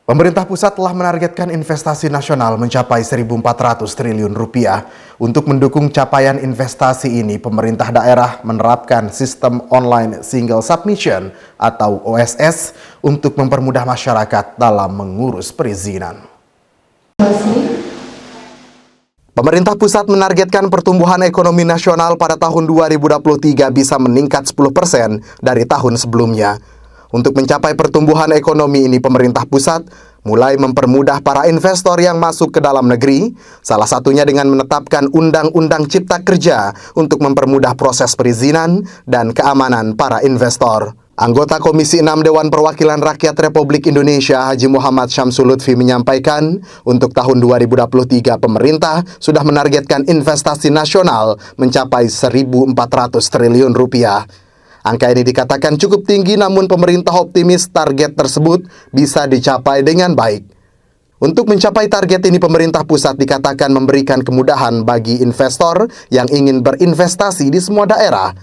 Pemerintah pusat telah menargetkan investasi nasional mencapai 1.400 triliun rupiah. Untuk mendukung capaian investasi ini, pemerintah daerah menerapkan sistem online single submission atau OSS untuk mempermudah masyarakat dalam mengurus perizinan. Pemerintah pusat menargetkan pertumbuhan ekonomi nasional pada tahun 2023 bisa meningkat 10% dari tahun sebelumnya. Untuk mencapai pertumbuhan ekonomi ini, pemerintah pusat mulai mempermudah para investor yang masuk ke dalam negeri, salah satunya dengan menetapkan Undang-Undang Cipta Kerja untuk mempermudah proses perizinan dan keamanan para investor. Anggota Komisi 6 Dewan Perwakilan Rakyat Republik Indonesia Haji Muhammad Syamsul Lutfi menyampaikan, untuk tahun 2023 pemerintah sudah menargetkan investasi nasional mencapai 1.400 triliun rupiah. Angka ini dikatakan cukup tinggi, namun pemerintah optimis target tersebut bisa dicapai dengan baik. Untuk mencapai target ini, pemerintah pusat dikatakan memberikan kemudahan bagi investor yang ingin berinvestasi di semua daerah.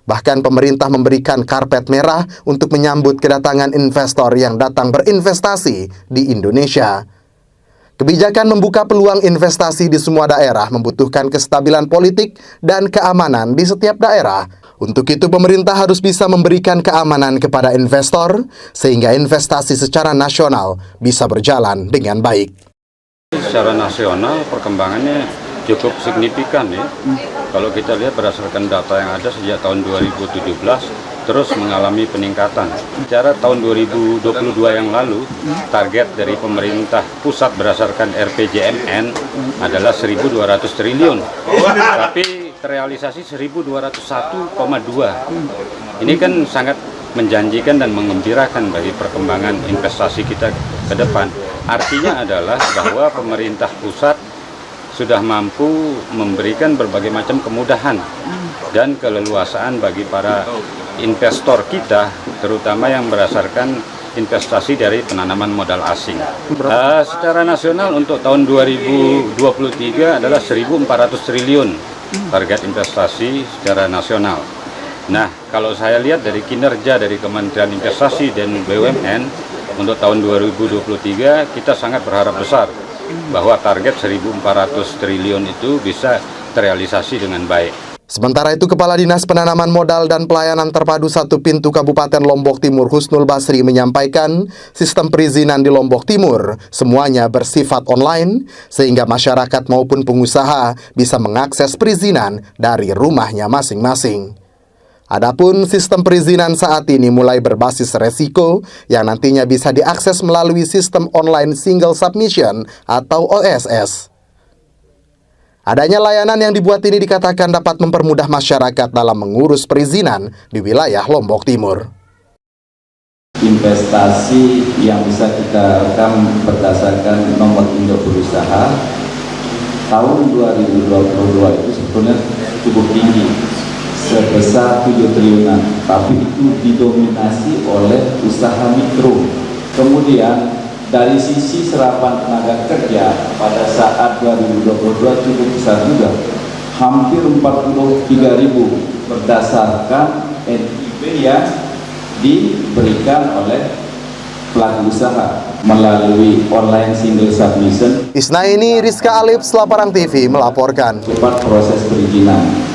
Bahkan pemerintah memberikan karpet merah untuk menyambut kedatangan investor yang datang berinvestasi di Indonesia. Kebijakan membuka peluang investasi di semua daerah membutuhkan kestabilan politik dan keamanan di setiap daerah. Untuk itu, pemerintah harus bisa memberikan keamanan kepada investor sehingga investasi secara nasional bisa berjalan dengan baik. Secara nasional perkembangannya cukup signifikan ya. Kalau kita lihat berdasarkan data yang ada sejak tahun 2017 terus mengalami peningkatan. Secara tahun 2022 yang lalu, target dari pemerintah pusat berdasarkan RPJMN adalah 1.200 triliun. Tapi terrealisasi 1.201,2. Ini kan sangat menjanjikan dan menggembirakan bagi perkembangan investasi kita ke depan. Artinya adalah bahwa pemerintah pusat sudah mampu memberikan berbagai macam kemudahan dan keleluasaan bagi para investor kita, terutama yang berdasarkan investasi dari penanaman modal asing. Secara nasional untuk tahun 2023 adalah 1.400 triliun target investasi secara nasional. Nah, kalau saya lihat dari kinerja dari Kementerian Investasi dan BUMN untuk tahun 2023 kita sangat berharap besar bahwa target 1.400 triliun itu bisa terrealisasi dengan baik. Sementara itu, Kepala Dinas Penanaman Modal dan Pelayanan Terpadu Satu Pintu Kabupaten Lombok Timur Husnul Basri menyampaikan, sistem perizinan di Lombok Timur semuanya bersifat online sehingga masyarakat maupun pengusaha bisa mengakses perizinan dari rumahnya masing-masing. Adapun sistem perizinan saat ini mulai berbasis resiko yang nantinya bisa diakses melalui sistem online single submission atau OSS. Adanya layanan yang dibuat ini dikatakan dapat mempermudah masyarakat dalam mengurus perizinan di wilayah Lombok Timur. Investasi yang bisa kita rekam berdasarkan nomor induk berusaha tahun 2022 itu sebetulnya cukup tinggi, sebesar 7 triliunan, tapi itu didominasi oleh usaha mikro. Kemudian dari sisi serapan tenaga kerja pada saat 2022 cukup besar juga, hampir 43.000 berdasarkan NIP yang diberikan oleh pelaku usaha melalui online single submission. Isnaini Rizka Alif, Laparang TV melaporkan. Cepat proses perizinan.